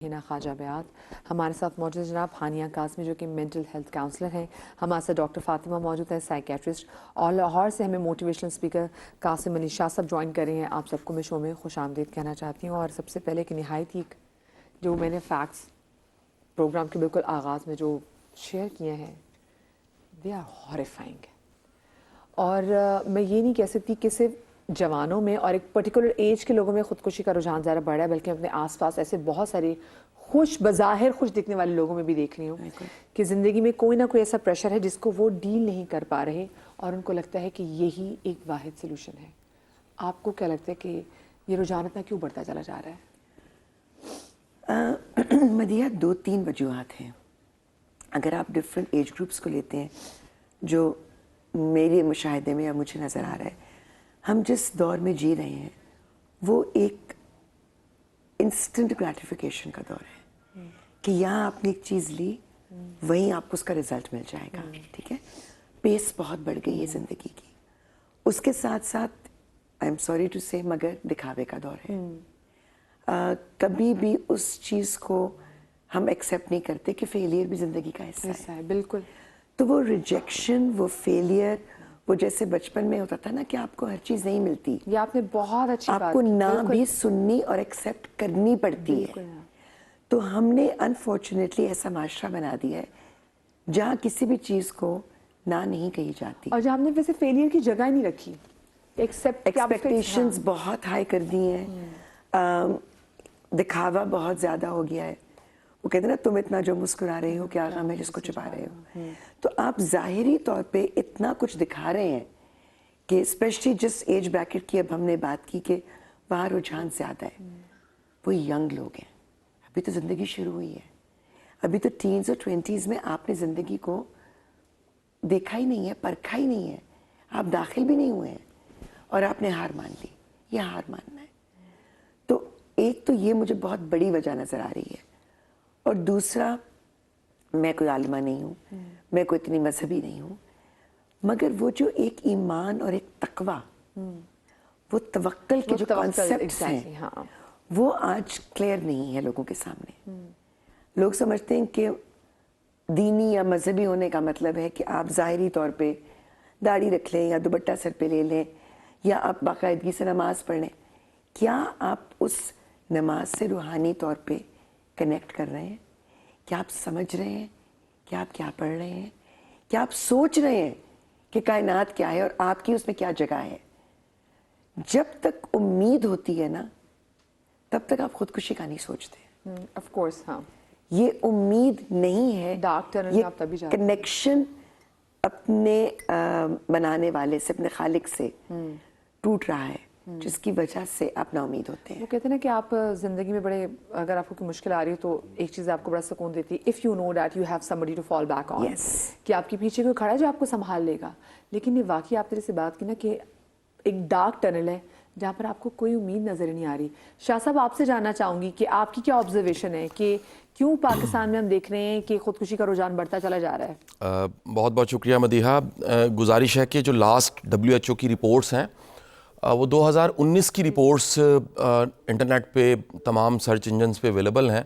ہنا خواجہ بیات ہمارے ساتھ موجود جناب ہانیہ قاسمی جو کہ مینٹل ہیلتھ کاؤنسلر ہیں. ہمارے ساتھ ڈاکٹر فاطمہ موجود ہیں سائیکیٹرسٹ, اور لاہور سے ہمیں موٹیویشنل اسپیکر قاسم علی شاہ صاحب جوائن کر رہے ہیں. آپ سب کو میں شو میں خوش آمدید کہنا چاہتی ہوں. اور سب سے پہلے کہ نہایت ہی جو میں نے فیکٹس پروگرام کے بالکل آغاز میں جو شیئر کیے ہیں دے آر ہاریفائنگ. اور میں یہ نہیں کہہ سکتی کہ صرف جوانوں میں اور ایک پرٹیکولر ایج کے لوگوں میں خودکشی کا رجحان زیادہ بڑھ رہا ہے, بلکہ اپنے آس پاس ایسے بہت سارے بظاہر خوش دکھنے والے لوگوں میں بھی دیکھ رہی ہوں کہ زندگی میں کوئی نہ کوئی ایسا پریشر ہے جس کو وہ ڈیل نہیں کر پا رہے اور ان کو لگتا ہے کہ یہی ایک واحد سلوشن ہے. آپ کو کیا لگتا ہے کہ یہ رجحان اتنا کیوں بڑھتا چلا جا رہا ہے؟ مدیحہ 2-3 وجوہات ہیں. اگر آپ ڈفرینٹ ایج گروپس کو لیتے ہیں, جو میرے مشاہدے میں اب مجھے نظر آ رہا ہے, ہم جس دور میں جی رہے ہیں وہ ایک انسٹنٹ گریٹیفیکیشن کا دور ہے کہ یہاں آپ نے ایک چیز لی وہیں آپ کو اس کا رزلٹ مل جائے گا. ٹھیک ہے, پیس بہت بڑھ گئی ہے زندگی کی. اس کے ساتھ ساتھ آئی ایم سوری ٹو سے مگر دکھاوے کا دور ہے. کبھی بھی اس چیز کو ہم ایکسیپٹ نہیں کرتے کہ فیلئر بھی زندگی کا حصہ ہے. بالکل. تو وہ ریجیکشن, وہ فیلئر, وہ جیسے بچپن میں ہوتا تھا نا کہ آپ کو ہر چیز نہیں ملتی, یہ آپ نے بہت اچھی بات آپ کو نہ بھی سننی اور ایکسیپٹ کرنی پڑتی ہے. تو ہم نے انفارچونیٹلی ایسا معاشرہ بنا دیا ہے جہاں کسی بھی چیز کو نہ نہیں کہی جاتی, اور جہاں ہم نے ویسے فیلئر کی جگہ ہی نہیں رکھی. ایکسپیکٹیشنز بہت ہائی کر دی ہیں, دکھاوا بہت زیادہ ہو گیا ہے. وہ کہتے ہیں نا تم اتنا جو مسکرا رہے ہو کیا غم ہے جس کو چھپا رہے ہو. تو آپ ظاہری طور پہ اتنا کچھ دکھا رہے ہیں کہ اسپیشلی جس ایج بریکٹ کی اب ہم نے بات کی کہ وہاں رجحان زیادہ ہے, وہ ینگ لوگ ہیں. ابھی تو زندگی شروع ہوئی ہے, ابھی تو ٹینز اور 20s میں آپ نے زندگی کو دیکھا ہی نہیں ہے, پرکھا ہی نہیں ہے, آپ داخل بھی نہیں ہوئے ہیں اور آپ نے ہار مان لی. یہ ہار ماننا ہے. تو ایک تو یہ مجھے بہت بڑی وجہ نظر آ رہی ہے. اور دوسرا, میں کوئی عالمہ نہیں ہوں, میں کوئی اتنی مذہبی نہیں ہوں, مگر وہ جو ایک ایمان اور ایک تقویٰ, وہ توکل کے جو کانسیپٹس ہیں وہ آج کلیئر نہیں ہے لوگوں کے سامنے. لوگ سمجھتے ہیں کہ دینی یا مذہبی ہونے کا مطلب ہے کہ آپ ظاہری طور پہ داڑھی رکھ لیں یا دوپٹہ سر پہ لے لیں یا آپ باقاعدگی سے نماز پڑھ لیں. کیا آپ اس نماز سے روحانی طور پہ کنیکٹ کر رہے ہیں؟ کیا آپ سمجھ رہے ہیں کہ آپ کیا پڑھ رہے ہیں؟ کیا آپ سوچ رہے ہیں کہ کائنات کیا ہے اور آپ کی اس میں کیا جگہ ہے؟ جب تک امید ہوتی ہے نا تب تک آپ خودکشی کا نہیں سوچتے. Of course. ہاں, یہ امید نہیں ہے, یہ کنیکشن اپنے بنانے والے سے, اپنے خالق سے ٹوٹ رہا ہے, جس کی وجہ سے آپ نا امید ہوتے ہیں. وہ کہتے ہیں نا کہ آپ زندگی میں بڑے, اگر آپ کو کوئی مشکل آ رہی ہو تو ایک چیز آپ کو بڑا سکون دیتی ہے, if you know that you have somebody to fall back on, کہ آپ کے پیچھے کوئی کھڑا ہے جو آپ کو سنبھال لے گا. لیکن یہ واقعی آپ نے سے بات کی نا کہ ایک ڈارک ٹنل ہے جہاں پر آپ کو کوئی امید نظر نہیں آ رہی. شاہ صاحب, آپ سے جاننا چاہوں گی کہ آپ کی کیا آبزرویشن ہے کہ کیوں پاکستان میں ہم دیکھ رہے ہیں کہ خودکشی کا رجحان بڑھتا چلا جا رہا ہے؟ بہت بہت شکریہ مدیحہ. گزارش ہے کہ جو لاسٹ WHO کی رپورٹس ہیں وہ 2019 کی رپورٹس انٹرنیٹ پہ تمام سرچ انجنز پہ اویلیبل ہیں,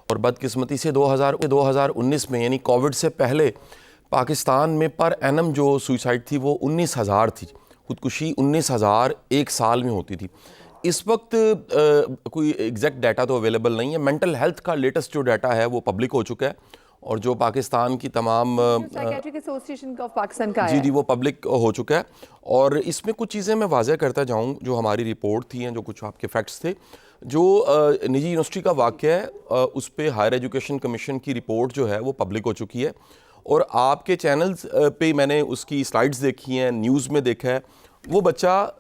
اور بدقسمتی سے 2019 میں یعنی کووڈ سے پہلے پاکستان میں پر اینم جو سوئسائڈ تھی وہ 19,000 تھی. خودکشی 19,000 ایک سال میں ہوتی تھی. اس وقت کوئی ایگزیکٹ ڈیٹا تو اویلیبل نہیں ہے. مینٹل ہیلتھ کا لیٹسٹ جو ڈیٹا ہے وہ پبلک ہو چکا ہے, اور جو پاکستان کی تمام سائیکیٹرک ایسوسی ایشن آف پاکستان کا جی وہ پبلک ہو چکا ہے. اور اس میں کچھ چیزیں میں واضح کرتا جاؤں جو ہماری رپورٹ تھی ہیں, جو کچھ آپ کے فیکٹس تھے. جو نجی یونیورسٹی کا واقعہ ہے اس پہ ہائر ایجوکیشن کمیشن کی رپورٹ جو ہے وہ پبلک ہو چکی ہے, اور آپ کے چینلز پہ میں نے اس کی سلائڈز دیکھی ہیں, نیوز میں دیکھا ہے. وہ بچہ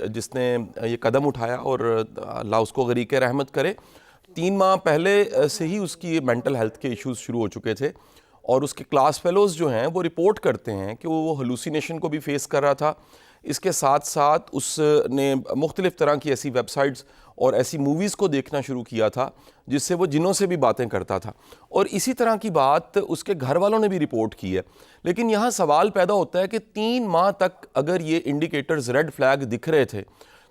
جس نے یہ قدم اٹھایا, اور اللہ اس کو غریق رحمت کرے, 3 ماہ پہلے سے ہی اس کی مینٹل ہیلتھ کے ایشوز شروع ہو چکے تھے, اور اس کے کلاس فیلوز جو ہیں وہ رپورٹ کرتے ہیں کہ وہ ہلوسینیشن کو بھی فیس کر رہا تھا. اس کے ساتھ ساتھ اس نے مختلف طرح کی ایسی ویب سائٹس اور ایسی موویز کو دیکھنا شروع کیا تھا جس سے وہ جنوں سے بھی باتیں کرتا تھا, اور اسی طرح کی بات اس کے گھر والوں نے بھی رپورٹ کی ہے. لیکن یہاں سوال پیدا ہوتا ہے کہ 3 ماہ تک اگر یہ انڈیکیٹرز ریڈ فلیگ دکھ رہے تھے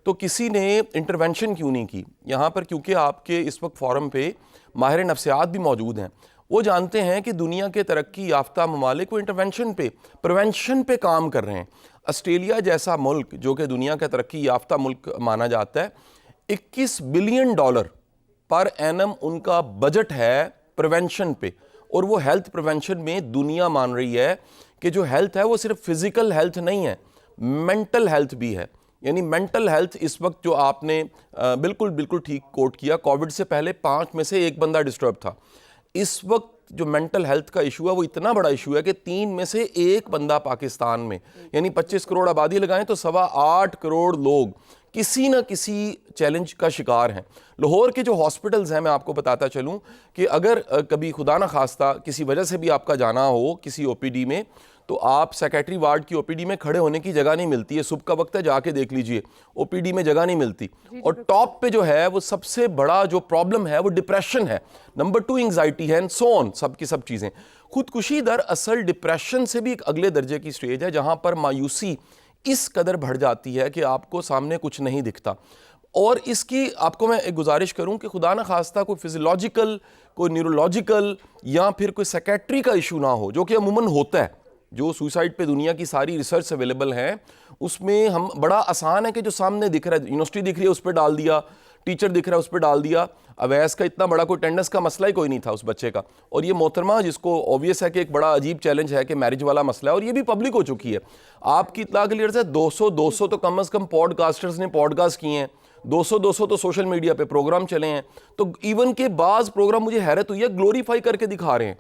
تو کسی نے انٹرونشن کیوں نہیں کی یہاں پر؟ کیونکہ آپ کے اس وقت فورم پہ ماہر نفسیات بھی موجود ہیں. وہ جانتے ہیں کہ دنیا کے ترقی یافتہ ممالک وہ انٹرونشن پہ پریونشن پہ کام کر رہے ہیں. آسٹریلیا جیسا ملک جو کہ دنیا کا ترقی یافتہ ملک مانا جاتا ہے, $21 بلین پر اینم ان کا بجٹ ہے پریونشن پہ, اور وہ ہیلتھ پریونشن میں دنیا مان رہی ہے کہ جو ہیلتھ ہے وہ صرف فزیکل ہیلتھ نہیں ہے, مینٹل ہیلتھ بھی ہے. یعنی مینٹل ہیلتھ اس وقت جو آپ نے بالکل ٹھیک کوٹ کیا, کووڈ سے پہلے 5 میں سے 1 بندہ ڈسٹرب تھا. اس وقت جو مینٹل ہیلتھ کا ایشو ہے وہ اتنا بڑا ایشو ہے کہ 3 میں سے 1 بندہ پاکستان میں, یعنی 25 کروڑ آبادی لگائیں تو 8.25 کروڑ لوگ کسی نہ کسی چیلنج کا شکار ہیں. لاہور کے جو ہاسپٹلز ہیں, میں آپ کو بتاتا چلوں کہ اگر کبھی خدا نہ خواستہ کسی وجہ سے بھی آپ کا جانا ہو کسی او پی ڈی میں, تو آپ سیکیٹری وارڈ کی او پی ڈی میں کھڑے ہونے کی جگہ نہیں ملتی ہے. صبح کا وقت ہے, جا کے دیکھ لیجئے, او پی ڈی میں جگہ نہیں ملتی. اور ٹاپ پہ جو ہے وہ سب سے بڑا جو پرابلم ہے وہ ڈپریشن ہے, نمبر 2 انگزائٹی ہے, سو آن, سب کی سب چیزیں. خودکشی در اصل ڈپریشن سے بھی ایک اگلے درجے کی سٹیج ہے, جہاں پر مایوسی اس قدر بڑھ جاتی ہے کہ آپ کو سامنے کچھ نہیں دکھتا. اور اس کی آپ کو میں ایک گزارش کروں کہ خدا نہ خواستہ کوئی فزیولوجیکل, کوئی نیورولوجیکل یا پھر کوئی سیکیٹری کا ایشو نہ ہو, جو کہ عموماً ہوتا ہے. جو سوئسائڈ پہ دنیا کی ساری ریسرچ اویلیبل ہیں, اس میں ہم بڑا آسان ہے کہ جو سامنے دکھ رہا ہے, یونیورسٹی دکھ رہی ہے اس پہ ڈال دیا, ٹیچر دکھ رہا ہے اس پہ ڈال دیا. اویس کا اتنا بڑا کوئی اٹینڈنس کا مسئلہ ہی کوئی نہیں تھا اس بچے کا. اور یہ محترمہ جس کو اوبویس ہے کہ ایک بڑا عجیب چیلنج ہے کہ میرج والا مسئلہ ہے, اور یہ بھی پبلک ہو چکی ہے. آپ کی اطلاع کے لیے 200 تو کم از کم پوڈ کاسٹرز نے پوڈ کاسٹ کیے ہیں, 200 تو سوشل میڈیا پہ پروگرام چلے ہیں. تو ایون کہ بعض پروگرام مجھے حیرت ہوئی ہے, گلوریفائی کر کے دکھا رہے ہیں.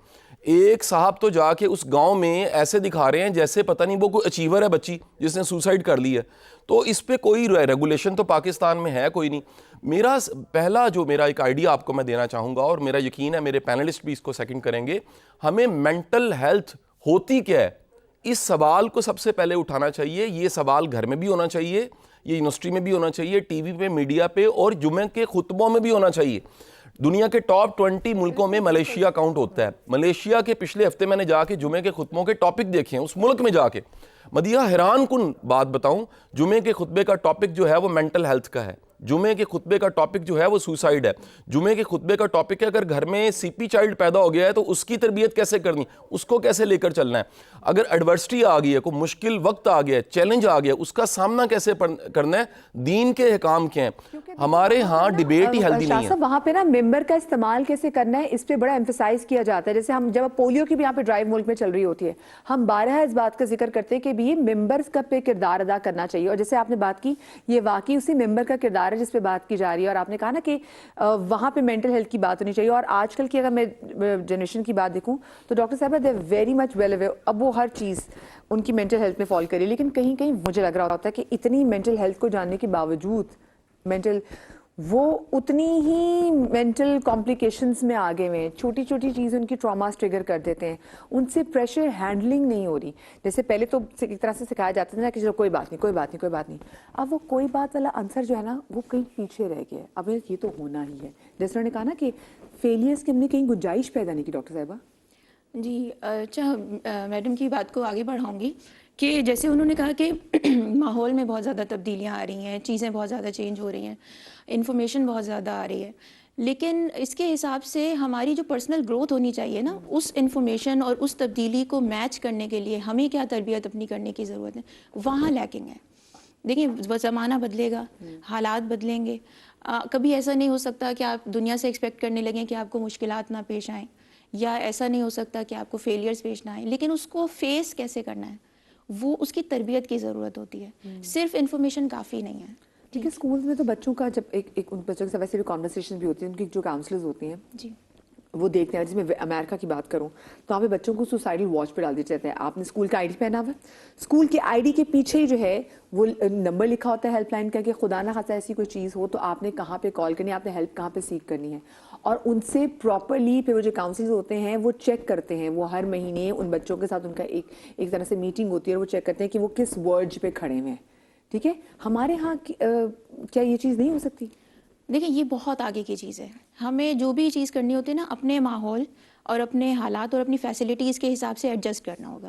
ایک صاحب تو جا کے اس گاؤں میں ایسے دکھا رہے ہیں جیسے پتہ نہیں وہ کوئی اچیور ہے بچی جس نے سوسائڈ کر لی ہے. تو اس پہ کوئی ریگولیشن تو پاکستان میں ہے کوئی نہیں. میرا ایک آئیڈیا آپ کو میں دینا چاہوں گا, اور میرا یقین ہے میرے پینلسٹ بھی اس کو سیکنڈ کریں گے. ہمیں مینٹل ہیلتھ ہوتی کیا ہے, اس سوال کو سب سے پہلے اٹھانا چاہیے. یہ سوال گھر میں بھی ہونا چاہیے, یہ یونیورسٹی میں بھی ہونا چاہیے, ٹی وی پہ, میڈیا پہ, اور جمعے کے خطبوں میں بھی ہونا چاہیے. دنیا کے ٹاپ 20 ملکوں میں ملیشیا کاؤنٹ ہوتا ہے. ملیشیا کے پچھلے ہفتے میں نے جا کے جمعے کے خطبوں کے ٹاپک دیکھے ہیں اس ملک میں جا کے. مدیہ حیران کن بات بتاؤں, جمعے کے خطبے کا ٹاپک جو ہے وہ مینٹل ہیلتھ کا ہے. جمعے کے خطبے کا ٹاپک جو ہے وہ سوسائڈ ہے. جمعے کے خطبے کا ٹاپک ہے اگر گھر میں سی پی چائلڈ پیدا ہو گیا ہے تو اس کی تربیت کیسے کرنی, اس کو کیسے لے کر چلنا ہے. اگر ایڈورسٹی آ گئی ہے, کوئی مشکل وقت آ گیا ہے, چیلنج آ گیا ہے, اس کا سامنا کیسے کرنا ہے, دین کے احکام کیا ہیں. ہمارے ہاں ڈیبیٹ ہی ہیلدی نہیں ہے. وہاں پہ نا ممبر کا استعمال کیسے کرنا ہے اس پہ بڑا ایمفسائز کیا جاتا ہے. جیسے ہم جب پولیو کی بھی یہاں پہ ڈرائیو ملک میں چل رہی ہوتی ہے, ہم بارہا اس بات کا ذکر کرتے ہیں کہ بھی ممبرز کا پہ کردار ادا کرنا چاہیے. اور جیسے آپ نے بات کی, یہ واقعی اسی ممبر کا کردار ہے جس پہ بات کی جا رہی ہے. اور آپ نے کہا نا کہ وہاں پہ مینٹل ہیلتھ کی بات ہونی چاہیے. اور آج کل کی اگر میں جنریشن کی بات دیکھوں تو ڈاکٹر صاحبہ they very much well aware, اب وہ ہر چیز ان کی مینٹل ہیلتھ میں فال کری. لیکن کہیں کہیں مجھے لگ رہا ہوتا ہے کہ اتنی مینٹل ہیلتھ کو جاننے کے باوجود وہ اتنی ہی مینٹل کمپلیکیشنز میں آگے ہوئے ہیں. چھوٹی چھوٹی چیزیں ان کی ٹراماز ٹریگر کر دیتے ہیں, ان سے پریشر ہینڈلنگ نہیں ہو رہی. جیسے پہلے تو ایک طرح سے سکھایا جاتا تھا نا کہ چلو کوئی بات نہیں. اب وہ کوئی بات والا آنسر جو ہے نا وہ کہیں پیچھے رہ گیا ہے. اب یہ تو ہونا ہی ہے. جیسے انہوں نے کہا نا کہ فیلئرس کی ہم نے کہیں گنجائش پیدا نہیں کی. ڈاکٹر صاحبہ جی, اچھا میڈم کی بات کو آگے بڑھاؤں گی کہ جیسے انہوں نے کہا کہ ماحول میں بہت زیادہ تبدیلیاں آ رہی ہیں, چیزیں بہت زیادہ چینج ہو رہی ہیں, انفارمیشن بہت زیادہ آ رہی ہے, لیکن اس کے حساب سے ہماری جو پرسنل گروتھ ہونی چاہیے نا, اس انفارمیشن اور اس تبدیلی کو میچ کرنے کے لیے ہمیں کیا تربیت اپنی کرنے کی ضرورت ہے, وہاں لیکنگ ہے. دیکھیں زمانہ بدلے گا, حالات بدلیں گے. کبھی ایسا نہیں ہو سکتا کہ آپ دنیا سے ایکسپیکٹ کرنے لگیں کہ آپ کو مشکلات نہ پیش آئیں, یا ایسا نہیں ہو سکتا کہ آپ کو فیلیئرز پیش نہ آئیں, لیکن اس کو فیس کیسے کرنا ہے وہ اس کی تربیت کی ضرورت ہوتی ہے. صرف انفارمیشن کافی نہیں ہے. ٹھیک ہے, اسکولز میں تو بچوں کا جب ایک ان بچوں کے ساتھ ویسے بھی کانورسیشن بھی ہوتی ہے, ان کی جو کاؤنسلرز ہوتی ہیں جی وہ دیکھتے ہیں. جس میں امریکہ کی بات کروں تو وہاں پہ بچوں کو سوسائڈل واچ پہ ڈال دیے جاتے ہیں. آپ نے اسکول کا آئی ڈی پہنا ہوا, اسکول کے آئی ڈی کے پیچھے ہی جو ہے وہ نمبر لکھا ہوتا ہے ہیلپ لائن کا, کہ خدا نہ خاصا ایسی کوئی چیز ہو تو آپ نے کہاں پہ کال کرنی ہے, آپ نے ہیلپ کہاں پہ سیک کرنی ہے. اور ان سے پراپرلی پھر وہ جو کاؤنسلرز ہوتے ہیں وہ چیک کرتے ہیں, وہ ہر مہینے ان بچوں کے ساتھ ان کا ایک طرح سے میٹنگ ہوتی ہے, اور وہ چیک کرتے ہیں کہ وہ کس ورڈ پہ کھڑے ہوئے ہیں. ٹھیک ہے, ہمارے ہاں کیا یہ چیز نہیں ہو سکتی؟ دیکھیں یہ بہت آگے کی چیز ہے. ہمیں جو بھی چیز کرنی ہوتی ہے نا, اپنے ماحول اور اپنے حالات اور اپنی فیسلٹیز کے حساب سے ایڈجسٹ کرنا ہوگا.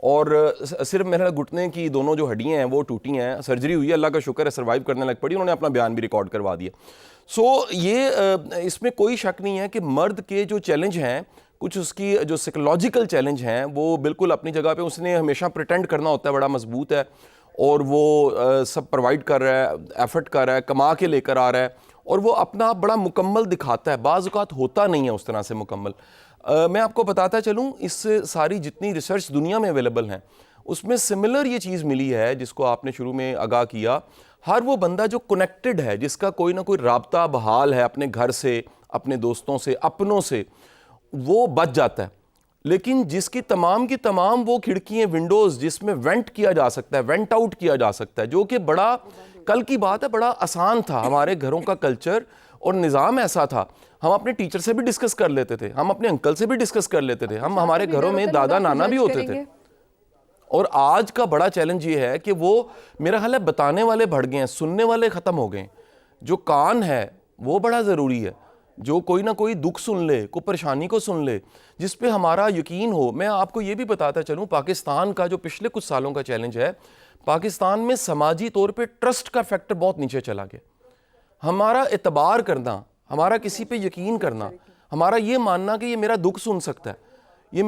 اور صرف میرا گھٹنے کی دونوں جو ہڈیاں ہیں وہ ٹوٹی ہیں, سرجری ہوئی ہے, اللہ کا شکر ہے سروائیو کرنے لگ پڑی, انہوں نے اپنا بیان بھی ریکارڈ کروا دیا. سو یہ اس میں کوئی شک نہیں ہے کہ مرد کے جو چیلنج ہیں, کچھ اس کی جو سائیکولوجیکل چیلنج ہیں وہ بالکل اپنی جگہ پہ, اس نے ہمیشہ پریٹینڈ کرنا ہوتا ہے بڑا مضبوط ہے اور وہ سب پرووائڈ کر رہا ہے, ایفرٹ کر رہا ہے, کما کے لے کر آ رہا ہے, اور وہ اپنا بڑا مکمل دکھاتا ہے. بعض اوقات ہوتا نہیں ہے اس طرح سے مکمل. میں آپ کو بتاتا چلوں, اس سے ساری جتنی ریسرچ دنیا میں اویلیبل ہیں اس میں سملر یہ چیز ملی ہے جس کو آپ نے شروع میں آگاہ کیا. ہر وہ بندہ جو کنیکٹڈ ہے, جس کا کوئی نہ کوئی رابطہ بحال ہے اپنے گھر سے, اپنے دوستوں سے, اپنوں سے, وہ بچ جاتا ہے. لیکن جس کی تمام وہ کھڑکیاں, ونڈوز جس میں وینٹ کیا جا سکتا ہے, وینٹ آؤٹ کیا جا سکتا ہے, جو کہ بڑا کل کی بات ہے, بڑا آسان تھا. ہمارے گھروں کا کلچر اور نظام ایسا تھا, ہم اپنے ٹیچر سے بھی ڈسکس کر لیتے تھے, ہم اپنے انکل سے بھی ڈسکس کر لیتے تھے, ہمارے گھروں میں دادا نانا بھی ہوتے تھے. اور آج کا بڑا چیلنج یہ ہے کہ وہ میرا خیال ہے بتانے والے بڑھ گئے ہیں, سننے والے ختم ہو گئے ہیں. جو کان ہے وہ بڑا ضروری ہے, جو کوئی نہ کوئی دکھ سن لے, کوئی پریشانی کو سن لے, جس پہ ہمارا یقین ہو. میں آپ کو یہ بھی بتاتا چلوں, پاکستان کا جو پچھلے کچھ سالوں کا چیلنج ہے, پاکستان میں سماجی طور پہ ٹرسٹ کا فیکٹر بہت نیچے چلا گیا. ہمارا اعتبار کرنا, ہمارا کسی پہ یقین کرنا, ہمارا یہ ماننا کہ یہ میرا دکھ سن سکتا ہے, یہ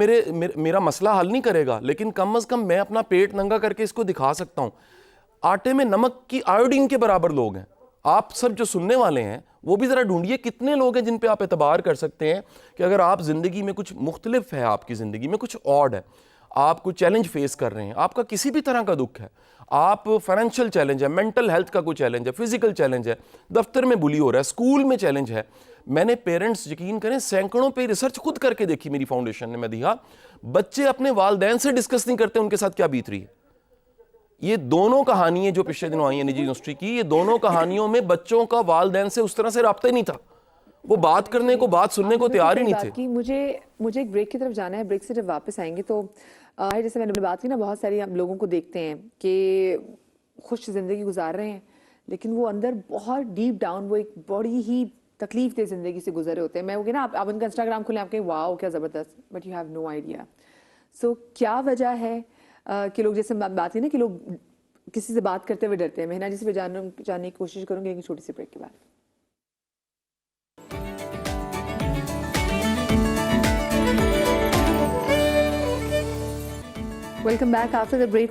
میرا مسئلہ حل نہیں کرے گا, لیکن کم از کم میں اپنا پیٹ ننگا کر کے اس کو دکھا سکتا ہوں. آٹے میں نمک کی آیوڈین کے برابر لوگ ہیں. آپ سب جو سننے والے ہیں وہ بھی ذرا ڈھونڈیے کتنے لوگ ہیں جن پہ آپ اعتبار کر سکتے ہیں کہ اگر آپ زندگی میں کچھ مختلف ہے, آپ کی زندگی میں کچھ آڈ ہے, آپ کوئی چیلنج فیس کر رہے ہیں, آپ کا کسی بھی طرح کا دکھ ہے, آپ فائنینشیل چیلنج ہے, مینٹل ہیلتھ کا کوئی چیلنج ہے, فزیکل چیلنج ہے, دفتر میں بلی ہو رہا ہے, اسکول میں چیلنج ہے. میں نے پیرنٹس, یقین کریں, سینکڑوں پہ ریسرچ خود کر کے دیکھی میری فاؤنڈیشن نے, میں دیکھا بچے اپنے والدین سے ڈسکس نہیں کرتے ان کے ساتھ کیا بیت رہی ہے. یہ دونوں کہانیاں جو پچھلے دنوں آئی ہیں نجی یونیورسٹی کی, یہ دونوں کہانیوں میں بچوں کا والدین سے اس طرح سے رابطہ ہی نہیں تھا, وہ بات کرنے کو, بات سننے کو تیار ہی نہیں تھے. مجھے ایک بریک کی طرف جانا ہے, بریک سے جب واپس آئیں گے تو جیسے میں نے بات کی نا, بہت ساری ہم لوگوں کو دیکھتے ہیں کہ خوش زندگی گزار رہے ہیں لیکن وہ اندر بہت ڈیپ ڈاؤن وہ ایک بڑی ہی تکلیف دہ زندگی سے گزرے ہوتے ہیں. میں وہ کہ نا, آپ ان کا انسٹاگرام کھولیں, آپ کہیں واؤ کیا زبردست, but you have no idea. So کیا وجہ ہے کہ لوگ, جیسے بات کی نا کہ لوگ کسی سے بات کرتے ہوئے ڈرتے ہیں. میں نا جس پہ جاننے کی کوشش کروں گی ایک چھوٹی سی بریک کے بعد. Welcome back after the break.